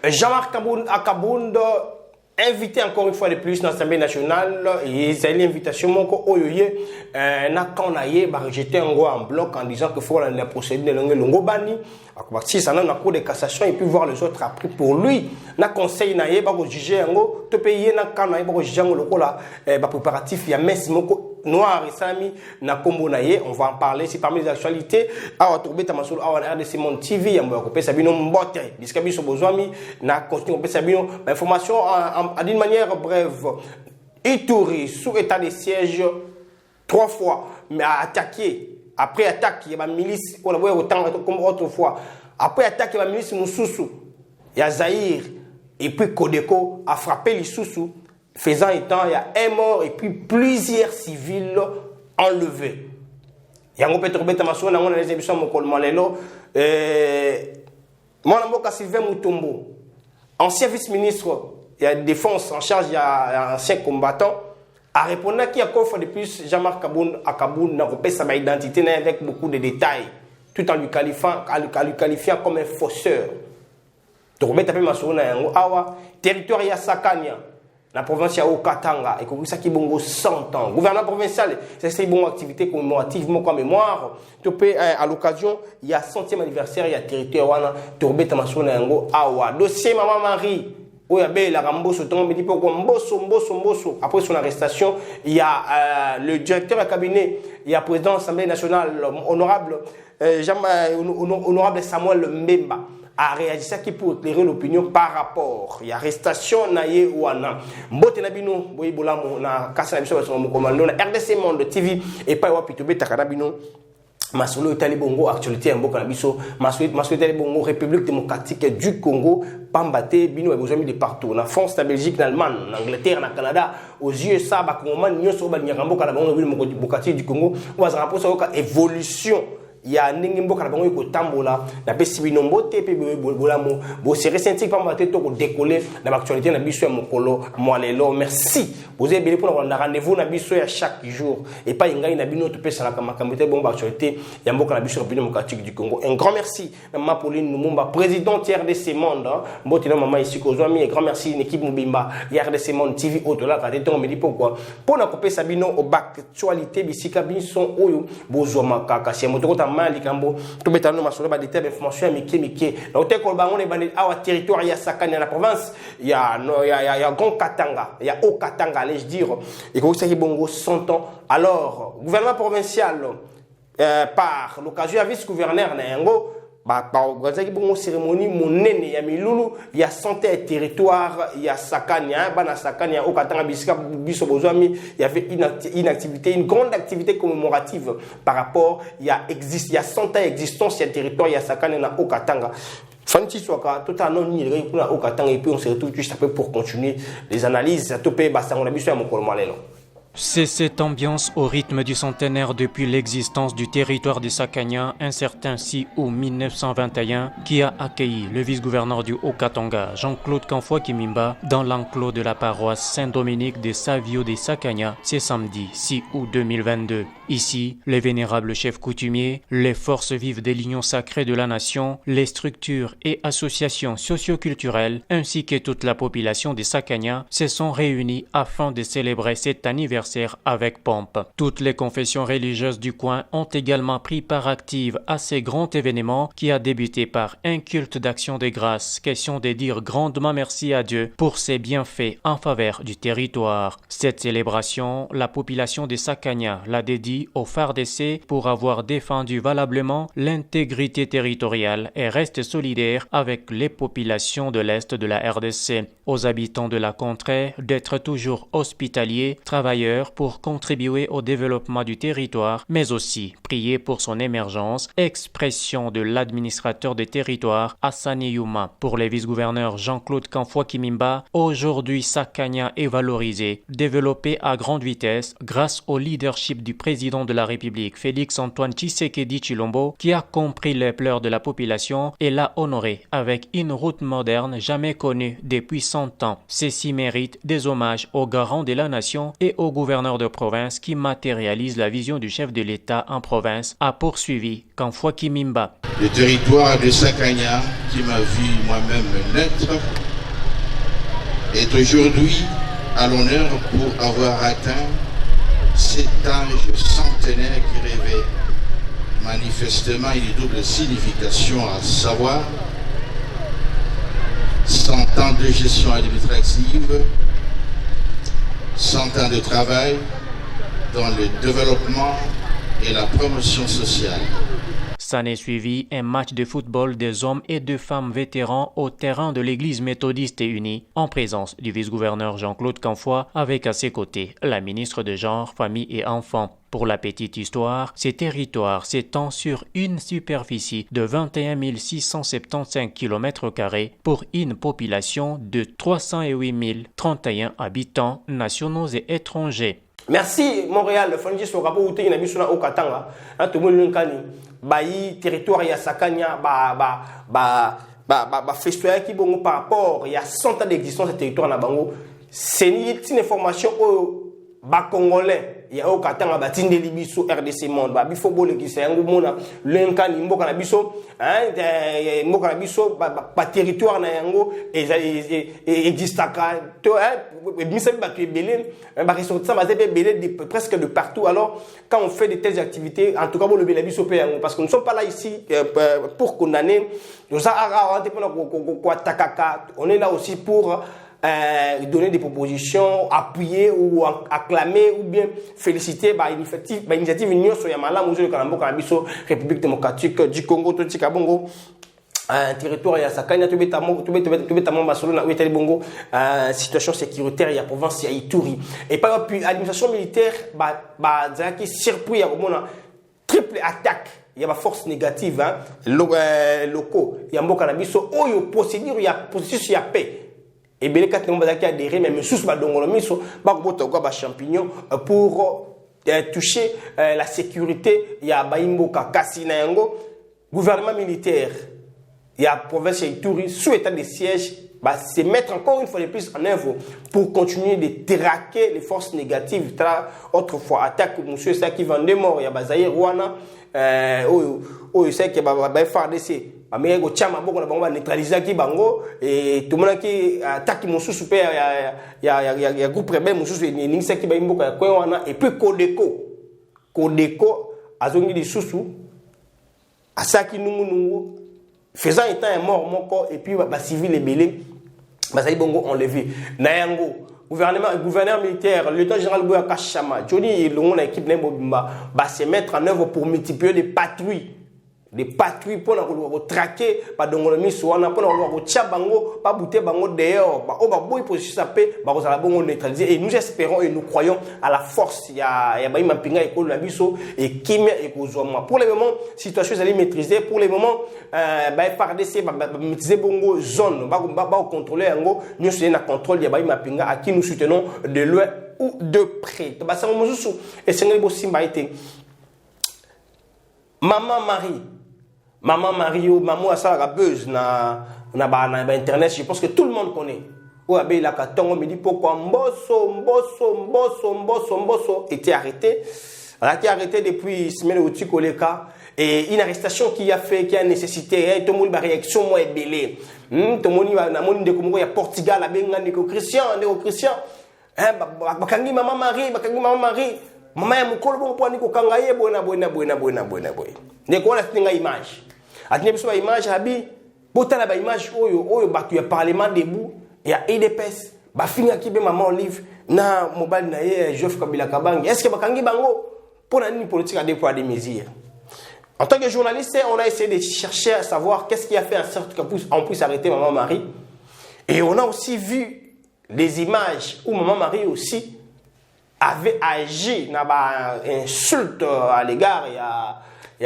Jean-Marc Akabound, invité encore une fois de plus dans l'Assemblée nationale, ils ont l'invitation moko oyoye na kanaye ba rejeter en bloc en disant que faut la procédure de longo bani si ça na cour de cassation et puis voir les autres après pour lui na conseil na ye ba ko juger ngo to payer na kanaye ba ko juger ngo lokola ba préparatif ya messe moko noir et sami na kombo na ye. On va en parler si parmi les actualités awa tourbe tamasolo awa na RDC Monde TV ya mbo ko pesa bino mbote biska biso bozwami na continue ko pesa bino information d'une manière brève. Ituri sous état de siège 3 fois mais a attaqué après attaque il y a une milice on a vu autant comme autrefois après attaque il y a une milice Moussousou il y a Zahir et puis Kodeko a frappé les Soussou faisant étant il y a un mort et puis plusieurs civils enlevés. Il y a un peu de temps on a les émissions mon col malelo mon amour Sylvain Mutombo ancien vice-ministre il y a défense en charge il y a ancien combattant a répondu qu'il y a encore de plus Jean-Marc Akabound n'a pas sa identité avec beaucoup de détails tout en lui qualifiant comme un fausseur. Donc on ma souna awa territoire ya Sakania la province ya Okatanga et que ça qui bongo 100 ans gouvernement provincial c'est une bonne activité commémorative comme mémoire to pe à l'occasion il y a 100e anniversaire il y a territoire wana to beta ma souna ngo awa dossier maman Marie Oya la Ramboso tombe dit pourquoi Mbosso après son arrestation il y a le directeur de cabinet il y a président de l'Assemblée nationale honorable honorable Samuel Mbemba a réagi ça qui pour éclairer l'opinion par rapport il y a arrestation naye wana mbote na bino boyi bolamo na kasa na biso ba mo komando na RDC Monde TV et pas wa pitobe takana bino Masolo Itali Bongo actualité mboka na biso Masolo Itali Bongo République démocratique du Congo pambate bino besoin de partout na France na Belgique na Allemagne na Angleterre na Canada aux USA ba Congo nyoso ba nyakamboka na bango bino du Congo on va se rapprocher de évolution il y a ndenge mboka na bango ko tambola na pesi bino mbote pe bolamo bo se ressentir pambate to ko décoller na actualité na biso ya mokolo mwalelo. Merci vous avez bien pour na rendez-vous na biso ya chaque jour et pas ngai na bino to pesa na makambote bomba actualité ya mboka na biso ya démocratique du Congo. Un grand merci maman Pauline Lumumba présidente RDC Monde mbote na maman ici ko zwami. Un grand merci une équipe Mubimba RDC Monde TV au-delà ka te me dit pourquoi pour na kopesa bino au actualité bisika bison oyo bozoma kaka si moto Mali Kambo to betano masolo ba détail information mike na hotel ko bango ne bande awa territoire ya Sakania la province ya Grand Katanga ya Haut Katanga allais-je dire et que ça qui bongo 100 ans alors gouvernement provincial par l'occasion ya vice-gouverneur na yango ba gazaki bongo cérémonie monene ya milulu ya santé et territoire ya Sakania bana Sakania au Katanga bisika biso bozwami il y avait une activité une grande activité commémorative par rapport il y a 100 ans existence ya territoire ya Sakania na au Katanga Fanti Soka tout un an ni au Katanga et puis on se retrouve juste après pour continuer les analyses topé basango na biso ya mokolo malelo. C'est cette ambiance au rythme du centenaire depuis l'existence du territoire de Sakania, un certain 6 août 1921, qui a accueilli le vice-gouverneur du Haut-Katanga, Jean-Claude Kanfoua Kimimba, dans l'enclos de la paroisse Saint-Dominique de Savio de Sakania, ce samedi 6 août 2022. Ici, les vénérables chefs coutumiers, les forces vives de l'Union sacrée de la nation, les structures et associations socio-culturelles, ainsi que toute la population de Sakania, se sont réunis afin de célébrer cet anniversaire avec pompe. Toutes les confessions religieuses du coin ont également pris part active à ce grand événement qui a débuté par un culte d'action de grâce, question de dire grandement merci à Dieu pour ses bienfaits en faveur du territoire. Cette célébration, la population de Sakania l'a dédie au FARDC pour avoir défendu valablement l'intégrité territoriale et reste solidaire avec les populations de l'Est de la RDC. Aux habitants de la contrée d'être toujours hospitaliers, travailleurs pour contribuer au développement du territoire, mais aussi prier pour son émergence, expression de l'administrateur des territoires Hassani Youma. Pour les vice-gouverneurs Jean-Claude Kanfoua Kimimba, aujourd'hui Sakania est valorisé, développé à grande vitesse grâce au leadership du président de la République Félix-Antoine Tshisekedi Tshilombo qui a compris les pleurs de la population et l'a honoré avec une route moderne jamais connue depuis 100 ans. Ceci mérite des hommages aux garants de la nation et au gouvernement gouverneur de province qui matérialise la vision du chef de l'État en province, a poursuivi Kanfoua Kimimba. Le territoire de Sakanya, qui m'a vu moi-même naître, est aujourd'hui à l'honneur pour avoir atteint cet âge centenaire qui rêvait manifestement une double signification, à savoir 100 ans de gestion administrative, 100 ans de travail dans le développement et la promotion sociale. S'en est suivi un match de football des hommes et de femmes vétérans au terrain de l'église méthodiste et unie, en présence du vice-gouverneur Jean-Claude Kanfoua, avec à ses côtés la ministre de Genre, Famille et Enfants. Pour la petite histoire, ces territoires s'étendent sur une superficie de 21 675 km² pour une population de 308 031 habitants nationaux et étrangers. Merci Montréal, le fonds sur rapport où tu as mis sur la Okatanga, tout le monde bayi territoire ya Sakanya festival qui bon par rapport il y a 100 ans d'existence de territoire na bango, c'est une information au ba congolais ya Okatanga batinde libiso RDC monde ba bifo bole ki se yango mona lenkani mboka na biso mboka na biso ba territoire na yango existaka to misabi ba tu belé ba ressortissant ba belé presque de partout. Alors quand on fait de telles activités, en tout cas le belé biso pe yango, parce que nous ne sommes pas là ici pour condamner nous on est là aussi pour donner des propositions, appuyer ou acclamer ou bien féliciter l'initiative Union Soyamala, Musée de Kalambo, Kanabiso, République démocratique du Congo, Totika Bongo, un territoire, il y a Sakanya, situation sécuritaire, il y a province, il y a Ituri. Et par exemple, l'administration militaire, qui surpris, il y a triple attaque. Il y a des forces négatives, locaux. Il y a un Kanabiso, il y a procédure, il y a processus, il y a paix. Et bien, quand on va adhérer, même sous le champignon pour toucher la sécurité, il y a Baimboka, Kassina Yango, gouvernement militaire, il y a province Ituri, sous état de siège, se mettre encore une fois de plus en œuvre pour continuer de traquer les forces négatives. Autrefois, attaque, monsieur, ça qui vendait mort, il y a Bazaïr, Rwanda, c'est qui va faire des mais go chama boko na bango neutraliser ki bango et tout monde qui attaque mon sous super il y a groupe rebelle mon sous ni ça qui ba imboka ko wana et puis Codeco azongi di susu asaki nungu faisant étant un mort moko et puis ba civil belé bazali bongo enlevé na yango gouverneur militaire, le lieutenant général Bouya Kachama, Johnny Longo na équipe Nembobimba va se mettre en œuvre pour multiplier des patrouilles pour traquer pas dongolomi soana pour bango pas bouter bango dehors boy position ça paix bongo neutraliser. Et nous espérons et nous croyons à la force ya baima pinga école na biso et kimia et kozoma. Pour le moment situation est maîtrisée. Pour le moment FARDC maîtriser bongo zone ba contrôler yango nous sommes na contrôle ya baima pinga à qui nous soutenons de loin ou de près. Ba ça mosusu et c'est ngeli simba été Maman Mario, maman a ça la buzz na internet, je pense que tout le monde connaît. Ou abe la katongo me dit pourquoi Mbosso était arrêté. Elle a été arrêté depuis semaine où tu koleka et une arrestation qui a nécessité tout le monde ba réaction moi belé. Tout le monde na monde de Congo ya Portugal la benga ndeko Christian bakangi maman Marie Maman ya mukolo bon po niko kangaye bona ndeko na tinga image atine biso ba image abi botala ba image oyo batu ya parlement debout ya EDPS ba finga kibe maman Olive na mobile na ye Joseph Kabila Kabangi. Est-ce que bakangi bango pour la ligne politique à déployer des mesures? En tant que journaliste, on a essayé de chercher à savoir qu'est-ce qui a fait en sorte qu'on puisse arrêter maman Marie. Et on a aussi vu des images où maman Marie aussi avait agi dans insulte à l'égard il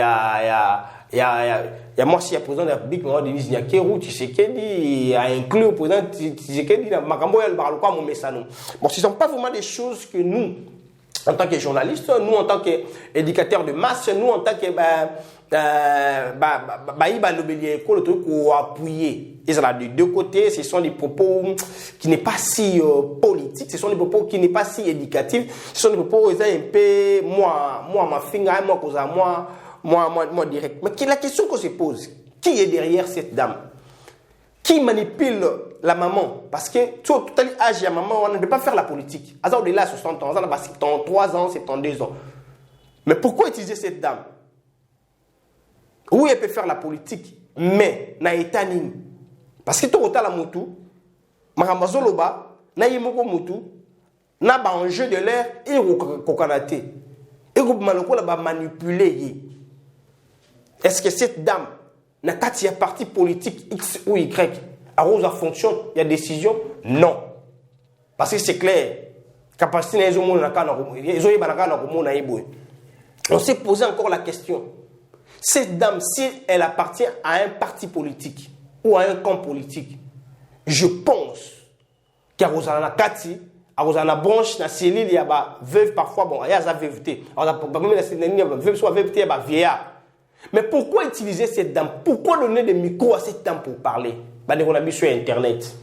y a moi si le président de la République Denis Nyakeru Tshisekedi a inclus le président Tshisekedi dans makambo ya le barlo kwa mon messano. Bon, ce sont pas vraiment des choses que nous en tant que journaliste, nous en tant qu'éducateurs de masse, nous en tant que appuyer. Et ça, de deux côtés, ce sont des propos qui n'est pas si politiques, ce sont des propos qui n'est pas si éducatifs, ce sont des propos qui sont un peu moi direct. Mais la question qu'on se pose, qui est derrière cette dame? Qui manipule la maman? Parce que tout âge, la maman, on ne peut pas faire la politique. À au-delà de 60 ans, on a 73 ans, 72 ans. Mais pourquoi utiliser cette dame? Oui, elle peut faire la politique, mais na etanine. Parce que tout le la mutu, maramazoloba, na yemoko mutu, na ba enjeu de l'air et kokanate. Et groupe maloko la ba manipuler. Est-ce que cette dame n'a pas de parti politique X ou Y à rose à fonction, il y a décision? Non. Parce que c'est clair. Capacité on s'est posé encore la question. Cette dame, si elle appartient à un parti politique ou à un camp politique, je pense qu'à Rosana Kati, à Rosana Branche, dans ces lignes, il y a veuve parfois, bon, il y a sa veuveté. Veuve soit veuveté, il y a vieillard. Mais pourquoi utiliser cette dame? Pourquoi donner des micros à cette dame pour parler? On a mis sur Internet.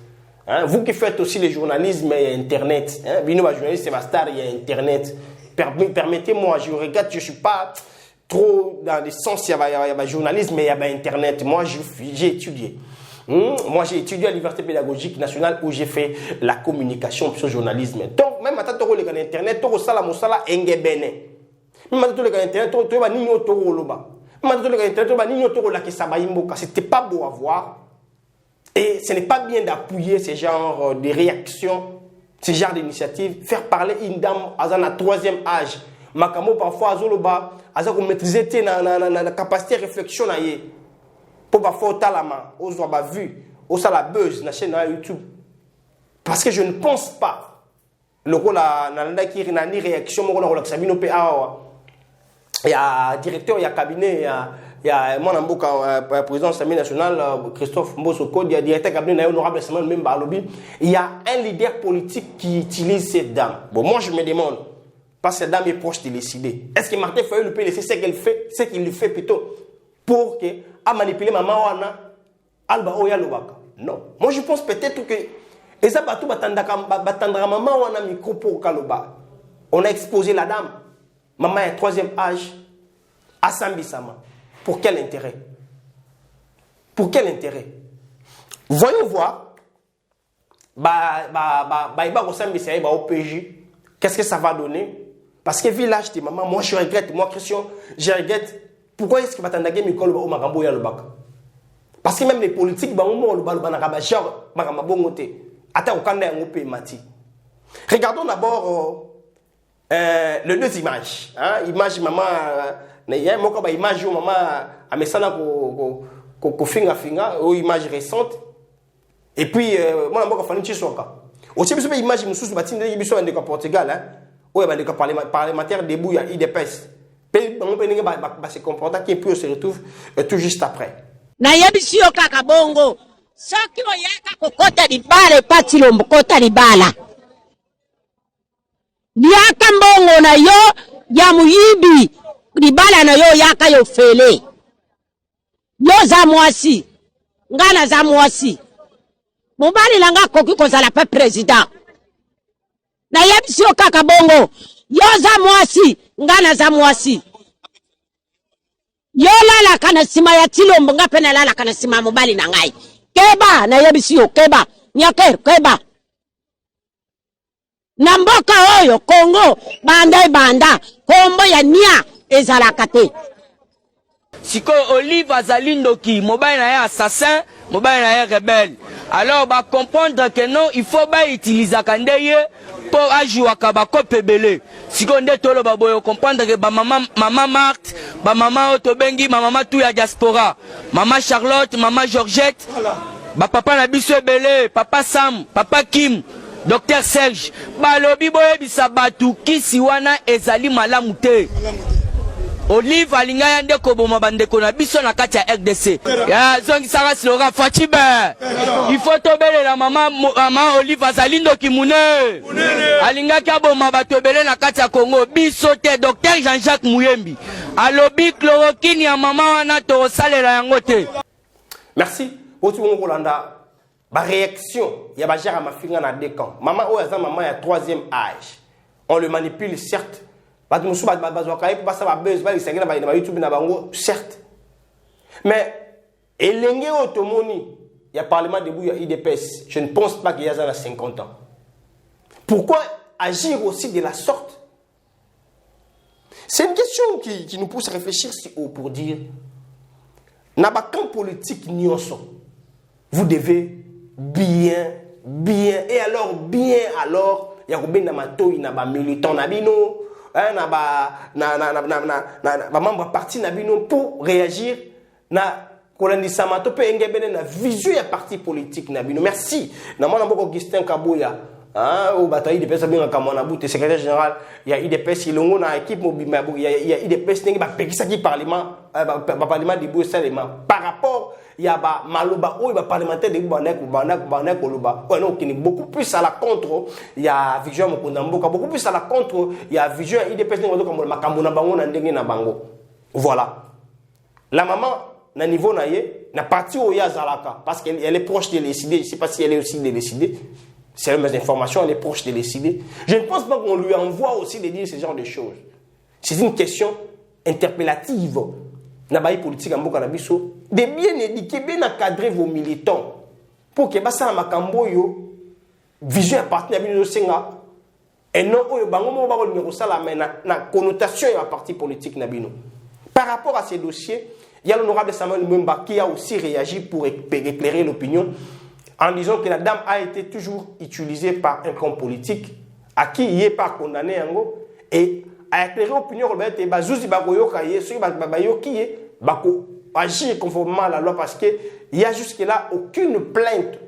Hein? Vous qui faites aussi le journalisme, il y a Internet. Hein? Journaliste, c'est ma star, il y a Internet. Permettez-moi, je regarde, je ne suis pas trop dans le sens, il y a journalisme, mais il y a Internet. Moi, j'ai étudié. Moi, j'ai étudié à l'Université pédagogique nationale où j'ai fait la communication sur le journalisme. Donc, même à tant que Internet, tu as la moussala engebene. Même à tant que Internet, tu as ni otoro c'était pas beau à voir. Et ce n'est pas bien d'appuyer ce genre de réactions, ce genre d'initiatives. Faire parler une dame à un troisième âge. Makamo parfois à Zoloba, à ça qu'on maîtriser la capacité de réflexion. Pour parfois talama, aux voix vu, aux la buzz, na chaîne YouTube. Parce que je ne pense pas. Le rôle à la réaction, mon rôle il y a directeur, il y a cabinet, il y a mon président de l'Assemblée nationale, Christophe Mbosoko, il y a directeur cabinet, honorable Samuel Memba Alobi. Il y a un leader politique qui utilise cette dame. Bon, moi je me demande, parce que cette dame est proche de décider. Est-ce que Martin Fayol peut laisser ce qu'elle fait, ce qu'il lui fait plutôt, pour que, à manipuler maman wana, alba oya lobaka? Non. Moi je pense peut-être que, eza batou batandra maman wana micro pour kaloba. On a exposé la dame. Maman est troisième âge à Sambisama. Pour quel intérêt? Pour quel intérêt? Voyons voir. Au PJ. Qu'est-ce que ça va donner? Parce que village de maman, moi je regrette, moi Christian, je regrette. Pourquoi est-ce que Batandagé Mikol au Magambo Yalobaka? Parce que même les politiques, regardons d'abord les deux images. Image maman, image maman à Messana ko finga ou image récente. Et puis moi je fani chisoka. Aussi bien image mususu batinde biso ndeka Portugal hein. Ouais ba ndeka parlementaire debout ya IDPS. Pe on peut ba se comporter qui puis on se retrouve tout juste après. Na yebisi yo kaka bongo. Soki oyaka kokota libala pati lombo kota libala. Yaka mbongo na yo ya muyibi libala na yo yaka yo fele yo za mwasi ngana za mwasi mobali langa koki kozala pe president na yebisi yo kaka bongo yo za mwasi ngana za mwasi yo lala kana sima ya tilombo ngape na lala kana sima mobali na ngai keba na yebisi yo keba nyaker keba na mboka oyo Congo banda kombo ya nia ezalaka te. Siko Olive Azalindoki mobile na ya assassin mobile na ya rebelle. Alors ba comprendre que non il faut ba utiliser kandeye pour ajouer ka ba kopebele. Siko nde tolo ba boyo comprendre que ba maman Marthe ba maman Otobengi ba maman tout ya diaspora maman Charlotte maman Georgette ba papa na biso ebele papa Sam papa Kim Docteur Serge, balobi boye bisabatu kisi wana ezali malamu te. Olive alinga yande koboma bandeko na biso na kati ya RDC. Ya zongi sara slogan Fachibe. Il faut tobele la mama Olive azalindo kimune. Alinga ki aboma batobele na kati ya Congo. Biso te Dr Jean-Jacques Muyembi. Alobi chloroquine ya mama wana to salela yango te. Merci. Oti wongo landa ba réaction ya ba gère mafinga na deux camps. Maman oyaza maman ya 3e âge. On le manipule certes. Certes. Mais, elenge otomoni, il y a parlement debout, il y a IDPS. Je ne pense pas qu'il y a 50 ans. Pourquoi agir aussi de la sorte? C'est une question qui nous pousse à réfléchir si haut pour dire, n'a pas qu'un politique nyonso. Vous devez bien, et alors, il y a combien de matos, il y a militants, membre parti nabino pour réagir na kolandisama to pe ngebene na vision ya parti politique nabino. Merci na mwana mboko Augustin Kaboya au bataille de pesa bien kamona boute secrétaire général il y a IDPS ilongo na équipe mobile il y a IDPS ngi ba pekisa ki parlement parlement de Bruxelles par rapport il y a ba maloba ou ba parlementaire de banek koloba non qui est beaucoup plus à la contre il y a vision mokondamboka beaucoup plus à la contre il y a vision IDPS ngi comme makambo na bango na ndenge na bango. Voilà la maman na niveau na ye na parti au Yazalaka parce qu'elle est proche de décider. Je sais pas si elle est aussi de décider. C'est mes informations, elle est proche de décider. Je ne pense pas qu'on lui envoie aussi de dire ce genre de choses. C'est une question interpellative. Nabaï politique en Bokanabiso, de bien éduquer, bien encadrer vos militants pour que ça na makambo yo vision appartenir à bino senga et non oyo bango mo ba ko numéro sala mais na connotation ya parti politique na bino. Par rapport à ces dossiers, il y a l'honorable Samuel Mwemba qui a aussi réagi pour éclairer l'opinion en disant que la dame a été toujours utilisée par un camp politique à qui il n'est pas condamné et à éclairer l'opinion que Bazouzi Bagoyo Kaye, ceux qui agir conformément à la loi parce qu'il n'y a jusque-là aucune plainte.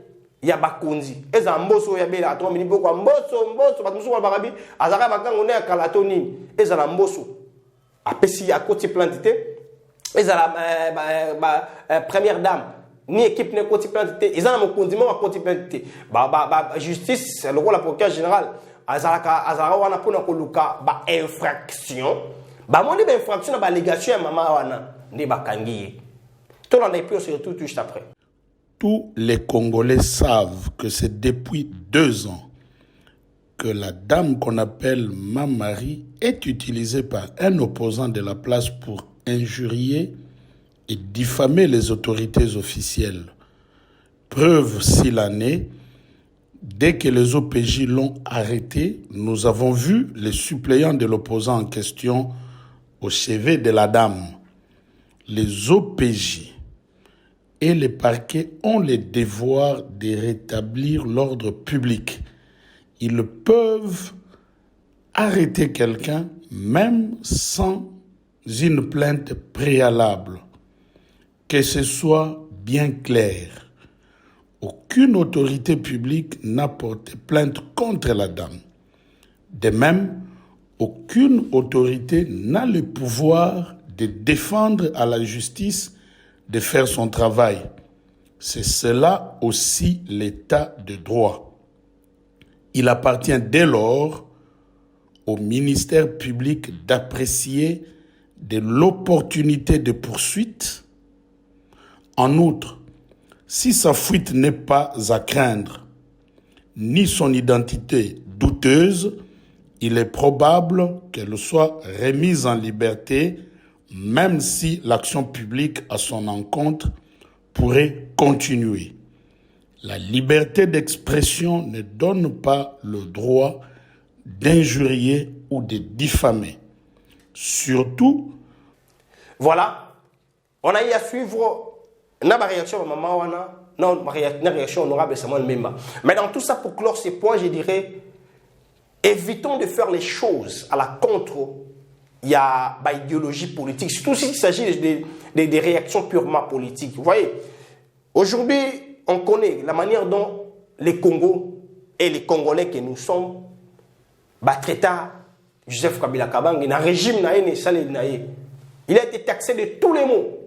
Il y a Bakonzi. Et ça, Mbosso, il y a Bela, Mbosso, Mbosso, Barabi, Azara Bakan, on est à Kalatoni. Et ça, Mbosso. Après, s'il y a côté plainte, et ça, la première dame. Ni équipe ne côté plainte. Ils ont un condiment à côté plainte. Justice, c'est le rôle de la procureur général. Azara wana pona koluka ba infraction. Ba moni ba infraction ba allégation à maman wana ne ba kangiye. Tout on a pu surtout juste après. Tous les Congolais savent que c'est depuis 2 ans que la dame qu'on appelle Mamari est utilisée par un opposant de la place pour injurier et diffamer les autorités officielles. Preuve s'il en est, dès que les OPJ l'ont arrêté, nous avons vu les suppléants de l'opposant en question au chevet de la dame. Les OPJ et les parquets ont le devoir de rétablir l'ordre public. Ils peuvent arrêter quelqu'un même sans une plainte préalable. Que ce soit bien clair, aucune autorité publique n'a porté plainte contre la dame. De même, aucune autorité n'a le pouvoir de défendre à la justice de faire son travail. C'est cela aussi l'état de droit. Il appartient dès lors au ministère public d'apprécier de l'opportunité de poursuite. En outre, si sa fuite n'est pas à craindre, ni son identité douteuse, il est probable qu'elle soit remise en liberté, même si l'action publique à son encontre pourrait continuer. La liberté d'expression ne donne pas le droit d'injurier ou de diffamer. Surtout, voilà, on a eu à suivre na réaction à maman wana, non, réaction honorable Samuel Mwemba. Mais dans tout ça, pour clore ces points, je dirais, évitons de faire les choses à la contre. Il y a idéologie politique, surtout s'il s'agit des réactions purement politiques. Vous voyez, aujourd'hui, on connaît la manière dont les Congos et les Congolais que nous sommes traitent Joseph Kabila Kabang, un régime naïe, salé naïe. Il a été taxé de tous les mots.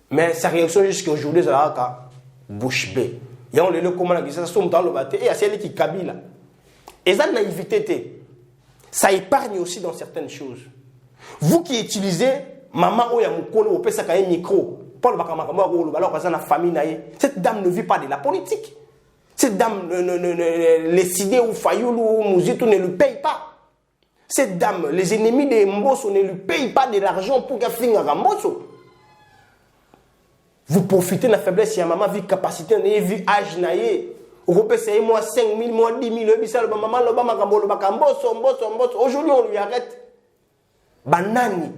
Mais sa réaction jusqu'à aujourd'hui, c'est la bouche bée. Il y a le comment ça sommes dans le bâtiment et il y a celle qui kabila. Et ça naïveté, ça épargne aussi dans certaines choses. Vous qui utilisez maman ou yamukolo ou pesa un micro, Paul Bakamaka ou alors que ça na famille naïe, cette dame ne vit pas de la politique. Cette dame les sidés ou Fayoulou ou Mouzitou ne le paye pas. Cette dame, les ennemis de Mbosso ne lui payent pas de l'argent pour qu'elle finisse à Mbosso. Vous profitez de la faiblesse, si maman vit capacité, vit âge naïe. Vous payez moi 5 000, moi 10 000, maman, aujourd'hui on lui arrête. Banani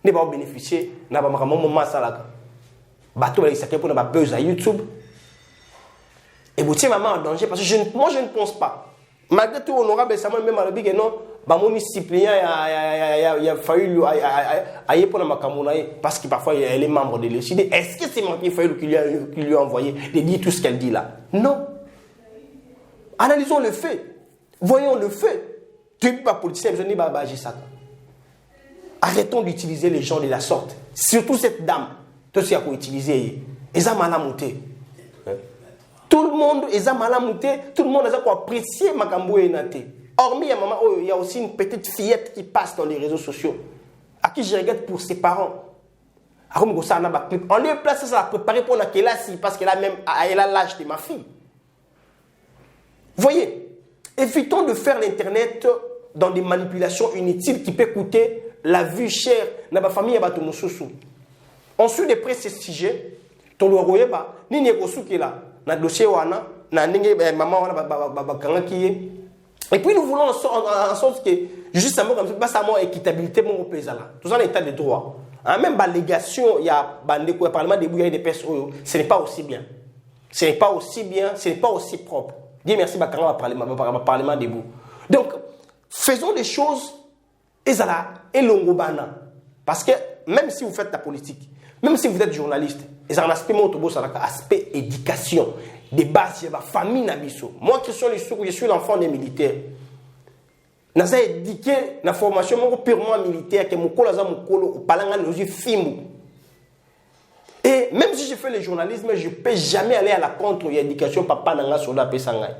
ne va pas bénéficier, n'a pas maman salaka. Bateau il s'acquiert pour ne pas buzz à YouTube. Et vous tiens maman en danger parce que moi je ne pense pas. Malgré tout, honorable Samuel, même à l'objet, non, mon disciplinaire il a fallu aller pour ma camonaï parce que parfois elle est membre de l'ECD. Est-ce que c'est moi qui lui a envoyé de dire tout ce qu'elle dit là? Non. Analysons le fait. Voyons le fait. Tu n'es pas politicien, je ne pas agir ça. Arrêtons d'utiliser les gens de la sorte. Surtout cette dame. Tout ce qu'il y a utiliser. Ils ont mal à monter. Tout le monde est malamouté, tout le monde a apprécié Makambo et Nate. Hormis, il y a aussi une petite fillette qui passe dans les réseaux sociaux, à qui je regarde pour ses parents. On lui place ça à préparer pour la classe parce qu'elle a l'âge de ma fille. Voyez, évitons de faire l'Internet dans des manipulations inutiles qui peuvent coûter la vue chère dans ma famille. On suit de près ces sujets, ton loyer, ni n'est qui est là. Na dossier wana na ndenge maman wana bakanga qui et puis nous voulons en sorte que justement comme ça moi équitabilité mon pays là tout ça en état de droit même l'allégation il y a bandé quoi parlement des bouillades des personnes ce n'est pas aussi bien ce n'est pas aussi propre. Dieu merci bakanga parlement debout. Donc faisons des choses et longobana parce que même si vous faites la politique, même si vous êtes journaliste, et ça un aspect aspect éducation, des bases de la famille nabiso. Moi qui suis l'enfant des militaires. Naza éduqué na formation purement militaire que mon kolaza mon kolo palanga nos fimbu. Et même si je fais le journalisme, je ne peux jamais aller à la contre l'éducation papa nanga soda pesanga.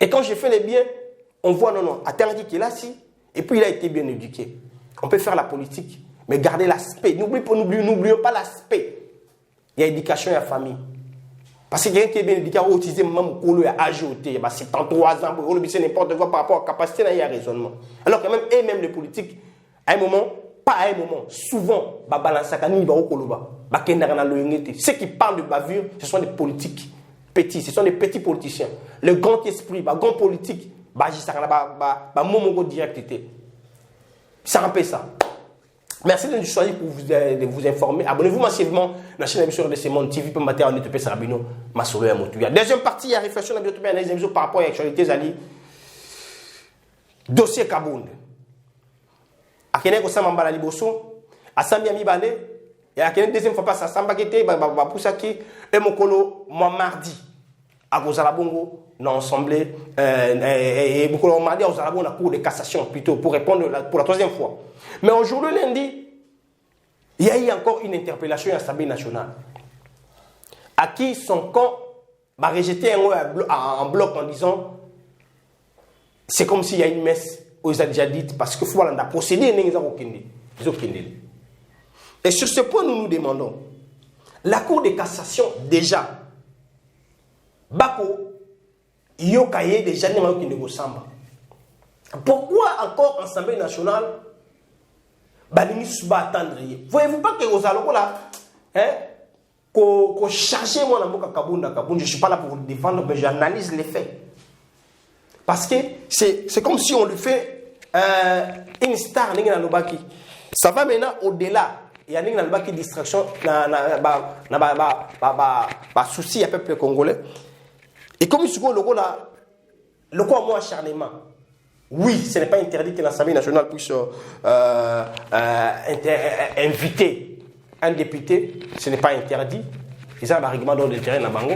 Et quand je fais les biens, on voit non attendez qu'il est là si et puis il a été bien éduqué. On peut faire la politique. Mais gardez l'aspect. N'oublions pas l'aspect. Il y a l'éducation et la famille. Parce que quelqu'un qui est bien éduqué, on utilise même le ajouté. 73 ans, on utilise n'importe quoi par rapport à la capacité, il y a raisonnement. Alors que même les politiques, à un moment, pas à un moment, souvent, ceux qui parlent de bavure, ce sont des politiques petits, ce sont des petits politiciens. Le grand esprit, le grand politique, c'est directité. Ça rappelle ça. Merci de nous choisir pour vous informer. Abonnez-vous massivement à la chaîne d'émission de Monde TV pour mater en ETP Sarabino, Masolo et Motouya. Deuxième partie, il y a réflexion dans l'ETP, analyse d'émission par rapport à l'actualité, Zali. Dossier Kabound. À Kenya, Osama Mbala Liboso, à Sambia Mibale, et à Kenya, deuxième fois, passe à Samba Gete, Poussaki, et Mokolo, moi mardi, à Gozalabongo, dans l'Assemblée, et Mokolo mardi, à Gozalabongo, dans la Cour de cassation, plutôt, pour répondre pour la troisième fois. Mais aujourd'hui, lundi, il y a eu encore une interpellation à l'Assemblée nationale. À qui son camp va rejeter en bloc en disant c'est comme s'il y a une messe aux Adjadites parce que faut la procéder. Et sur ce point, nous nous demandons la Cour de cassation, déjà, Bako, Yokaye, déjà, pourquoi encore l'Assemblée nationale? Voyez-vous pas que aux aloko là, qu'on charge moi dans Kabunda, je ne suis pas là pour le défendre, mais j'analyse les faits. Parce que c'est comme si on lui fait une star, ça va maintenant au-delà. Il y a une distraction, souci à peuple congolais. Et comme il se voit le quoi moi acharnement. Oui, ce n'est pas interdit que l'Assemblée nationale puisse inviter un député. Ce n'est pas interdit. C'est un règlement de l'intérieur de Bango.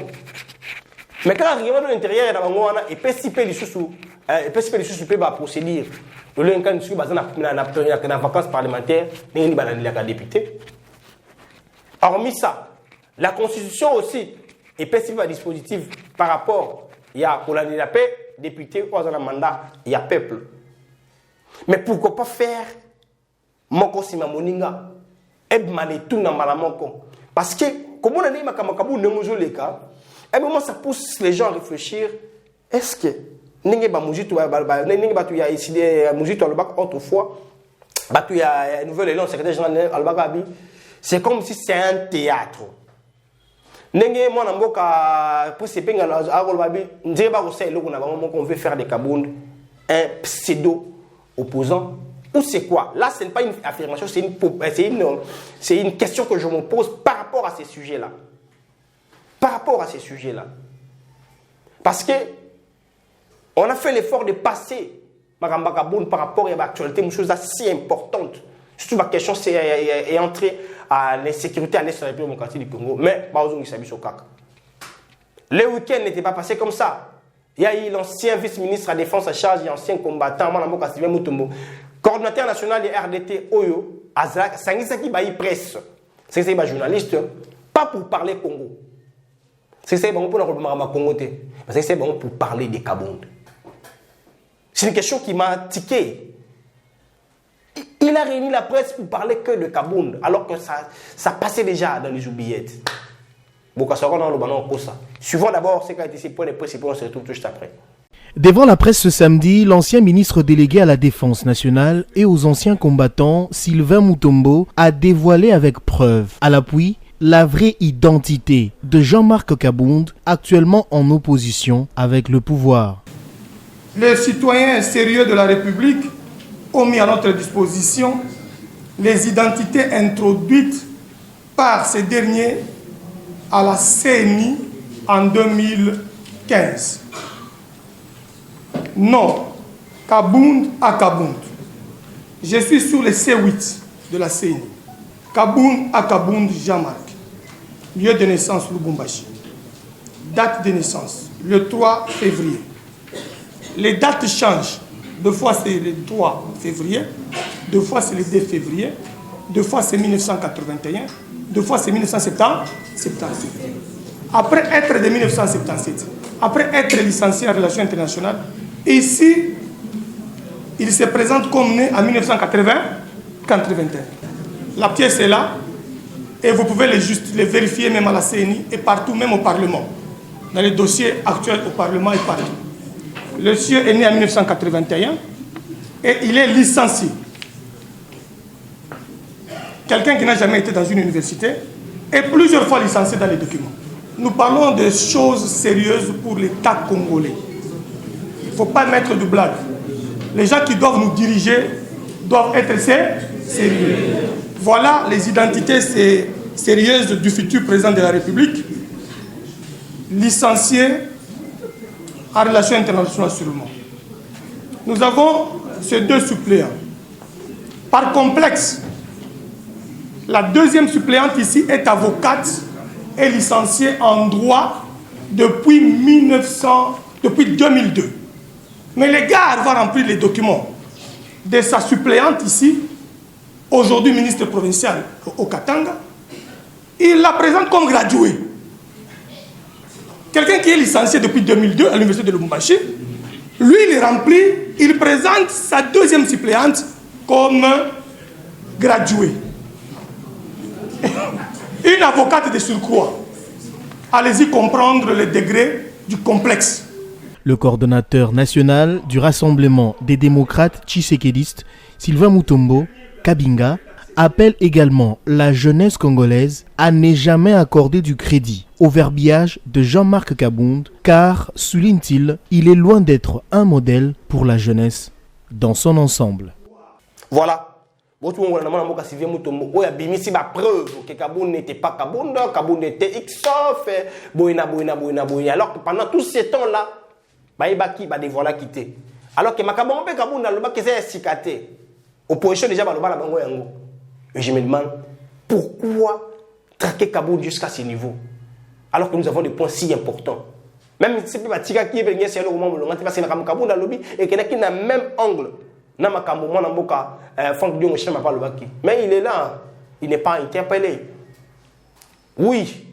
Mais quand le règlement de l'intérieur de Bango, il peut s'y payer les sous-sous, peut procéder Le linkan sur na vacances parlementaires, n'est pas député. Hormis ça, la Constitution aussi est possible à dispositif par rapport il y a pour la paix, député, ou un mandat, il y a peuple. Mais pourquoi pas faire Moko Sima Moninga, Ebmane tout dans Malamoko? Parce que, comme on a dit, Makamakabou ne nous le cas, et moment ça pousse les gens à réfléchir est-ce que, Ninge Bamoujitou, Ninge Batou ya ici, Moujitou Albak, autrefois, Batou ya nouvel élan, secrétaire général Albagabi, c'est comme si c'est un théâtre. Nenge moi namboka pour ces penga agolbabi ndeba ko sai loko na bango qu'on veut faire des Kabound un pseudo opposant ou c'est quoi? Là ce n'est pas une affirmation, c'est une question que je me pose par rapport à ces sujets-là. Par rapport à ces sujets-là. Parce que on a fait l'effort de passer Magamba Kabound par rapport à l'actualité, une chose assez importante. Surtout la question c'est entrer à l'insécurité à l'est de la République démocratique du Congo. Mais, le week-end n'était pas passé comme ça. Il y a eu l'ancien vice-ministre à la défense à charge et ancien combattant, coordinateur national de RDT Oyo, Azak, Sangisaki Bayi Presse. C'est un journaliste, pas pour parler Congo. C'est bon pour le Congo, c'est bon pour parler des Kabound. C'est une question qui m'a tiqué. Il a réuni la presse pour parler que de Kabound, alors que ça passait déjà dans les oubliettes. Suivons d'abord ce qui a été ces points de presse et puis on se retrouve tout juste après. Devant la presse ce samedi, l'ancien ministre délégué à la Défense nationale et aux anciens combattants, Sylvain Mutombo, a dévoilé avec preuve, à l'appui, la vraie identité de Jean-Marc Kabound, actuellement en opposition avec le pouvoir. Les citoyens sérieux de la République ont mis à notre disposition les identités introduites par ces derniers à la CENI en 2015. Non, Kabound à Kabound. Je suis sur le C8 de la CENI. Kabound à Kabound, Jean-Marc. Lieu de naissance, Lubumbashi. Date de naissance, le 3 février. Les dates changent. Deux fois c'est le 3 février, deux fois c'est le 2 février, deux fois c'est 1981, deux fois c'est 1977. Après être de 1977, après être licencié en relations internationales, ici, il se présente comme né en 1981. La pièce est là et vous pouvez les vérifier même à la CNI et partout, même au Parlement. Dans les dossiers actuels au Parlement et partout. Le monsieur est né en 1981 et il est licencié. Quelqu'un qui n'a jamais été dans une université est plusieurs fois licencié dans les documents. Nous parlons de choses sérieuses pour l'État congolais. Il ne faut pas mettre de blague. Les gens qui doivent nous diriger doivent être sérieux. Voilà les identités sérieuses du futur président de la République, licencié en relations internationales seulement. Nous avons ces deux suppléants. Par complexe, la deuxième suppléante ici est avocate et licenciée en droit depuis 2002. Mais les gars vont remplir les documents de sa suppléante ici, aujourd'hui ministre provincial au Katanga. Il la présente comme graduée. Quelqu'un qui est licencié depuis 2002 à l'université de Lubumbashi, lui, il remplit, il présente sa deuxième suppléante comme graduée. Une avocate de surcroît. Allez-y comprendre le degré du complexe. Le coordonnateur national du Rassemblement des démocrates tshisekédistes, Sylvain Mutombo, Kabinga, appelle également la jeunesse congolaise à ne jamais accorder du crédit au verbiage de Jean-Marc Kabound, car, souligne-t-il, il est loin d'être un modèle pour la jeunesse dans son ensemble. Voilà. Sylvain Mutombo, il y a une preuve que Kabound n'était pas Kabound, Kabound était Xof, alors que pendant tout ce temps-là, Baïbaki va dévoiler quitter. Alors que Makabound Kabound n'a pas été cicaté. Opposition déjà, et je me demande pourquoi traquer Kabound jusqu'à ce niveau, alors que nous avons des points si importants. Même si c'est pas Tika qui est venu, c'est le moment où on a Kabound dans le lobby et qu'il y a un même angle. na makambo mwana mboka Franck Diongo Chema pas le baki. Mais il est là, il n'est pas interpellé. Oui,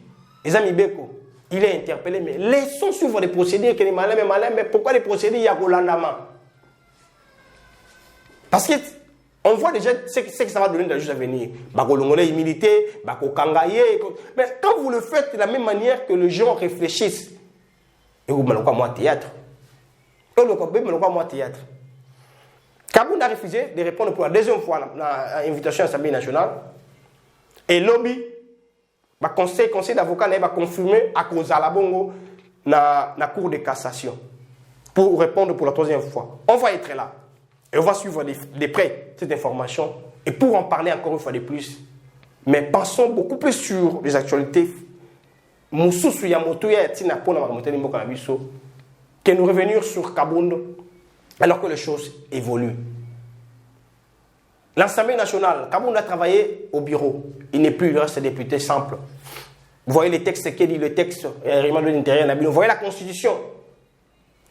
les amis Beko, il est interpellé, mais laissons suivre les procédés que les malins, mais pourquoi les procédés il y a au lendemain? Parce que on voit déjà ce que ça va donner dans les jours à venir. Bakolongolais humilité, Bakokangaye. Mais quand vous le faites de la même manière que les gens réfléchissent, et vous m'avez moi théâtre. Et vous m'avez moi théâtre. Kaboun a refusé de répondre pour la deuxième fois à l'invitation à l'Assemblée nationale. Et lobby, le conseil d'avocats va confirmer à cause de la bongo dans la cour de cassation pour répondre pour la troisième fois. On va être là. Et on va suivre de près cette information. Et pour en parler encore une fois de plus, mais pensons beaucoup plus sur les actualités. Que nous revenir sur Kabound alors que les choses évoluent. L'Assemblée nationale, Kabound a travaillé au bureau. Il n'est plus, il reste député simple. Vous voyez les textes qui dit le texte, règlement de l'intérieur, vous voyez la Constitution.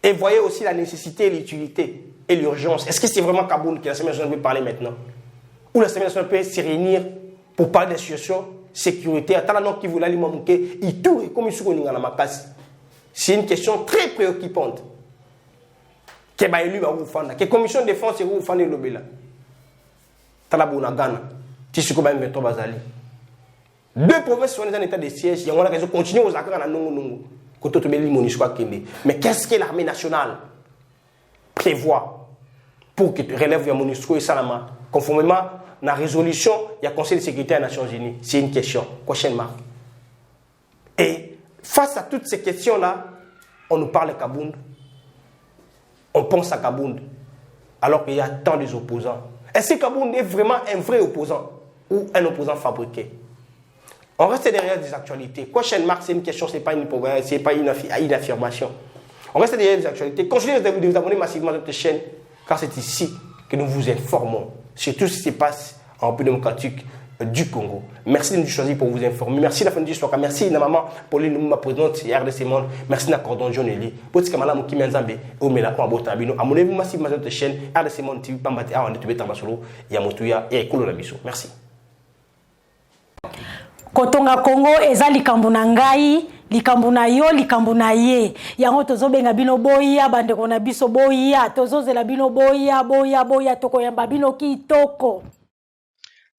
Et voyez aussi la nécessité et l'utilité et l'urgence. Est-ce que c'est vraiment Kabound que l'Assemblée nationale veut parler maintenant? Ou l'Assemblée nationale peut se réunir pour parler de la situation sécuritaire? C'est une question très préoccupante. Que la commission de défense est où vous faites le bela. Talabou Ghana. Tissuko Bain Beto Bazali. Deux provinces sont en état de siège. Il y a raison de continuer aux accords à Nongo. Mais qu'est-ce que l'armée nationale prévoit pour que relève la MONUSCO et Salama conformément à la résolution du Conseil de sécurité des Nations Unies? C'est une question. Prochainement. Et face à toutes ces questions-là, on nous parle de Kabound. On pense à Kabound. Alors qu'il y a tant d'opposants. Est-ce que Kabound est vraiment un vrai opposant ou un opposant fabriqué? On reste derrière des actualités. Question marque, c'est une question, ce n'est pas une affirmation. On reste derrière des actualités. Continuez de vous abonner massivement à notre chaîne, car c'est ici que nous vous informons sur tout ce qui se passe en République démocratique du Congo. Merci de nous choisir pour vous informer. Merci de la fin du soir. Merci de maman pour ma présidente RDC Monde. Merci de Cordon John Eli. Pour ce que madame Kim Nzambe au mela ko abota bino. Abonnez-vous massivement à notre chaîne RDC Monde TV Pambate a on est tambasolo ya motuya et kolona biso. Merci. Kotonga Congo eza likambo na ngai, likambo na yo, likambo na ye. Yango tozobenga bino boya, bandeko na biso boya, tozozela bino boya, tokoyamba bino kitoko.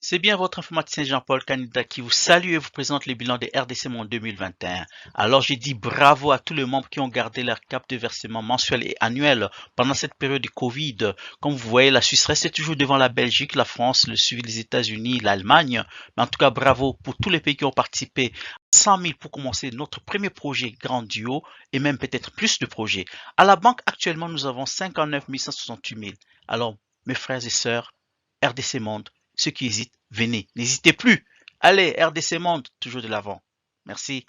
C'est bien votre informaticien Jean-Paul Canida qui vous salue et vous présente le bilan des RDC Monde 2021. Alors j'ai dit bravo à tous les membres qui ont gardé leur cap de versement mensuel et annuel pendant cette période de Covid. Comme vous voyez, la Suisse reste toujours devant la Belgique, la France, le suivi des États-Unis, l'Allemagne. Mais en tout cas, bravo pour tous les pays qui ont participé. 100 000 pour commencer notre premier projet grandiose et même peut-être plus de projets. À la banque, actuellement, nous avons 59 168 000. Alors, mes frères et sœurs, RDC Monde, ceux qui hésitent, venez. N'hésitez plus. Allez, RDC Monde, toujours de l'avant. Merci.